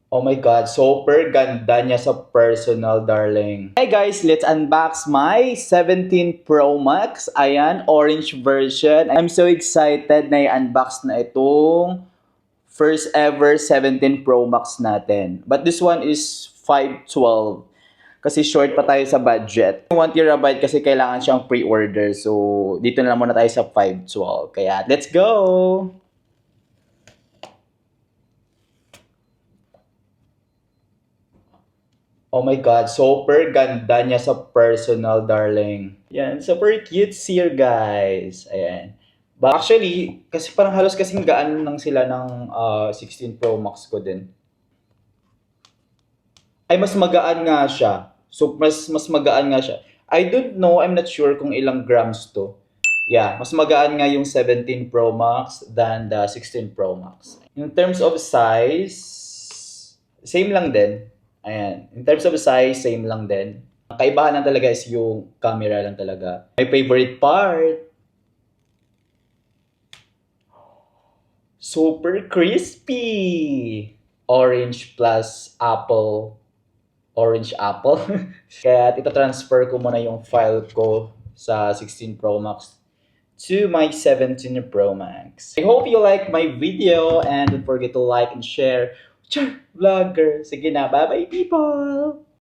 Oh my God, super ganda niya sa personal, darling. Hey guys, let's unbox my 17 Pro Max. Ayan, orange version. I'm so excited na i-unbox na itong first ever 17 Pro Max natin. But this one is 512. Kasi short pa tayo sa budget. 1 TB kasi kailangan siyang pre-order. So, dito na lang muna tayo sa 512. Kaya, let's go! Oh my God, super ganda niya sa personal, darling. Yan, super cute here, guys. Ayan. Actually, kasi parang halos kasing gaan lang sila ng 16 Pro Max ko din. Ay, mas magaan nga siya. So, mas magaan nga siya. I don't know, I'm not sure kung ilang grams to. Yeah, mas magaan nga yung 17 Pro Max than the 16 Pro Max. In terms of size, same lang din. Ayan. In terms of size, same lang din. Ang kaibahan lang talaga is yung camera lang talaga. My favorite part, super crispy! Orange plus apple. Orange apple. Kaya ito-transfer ko muna yung file ko sa 16 Pro Max to my 17 Pro Max. I hope you like my video and don't forget to like and share. Char! Vlogger! Sige na, bye-bye people!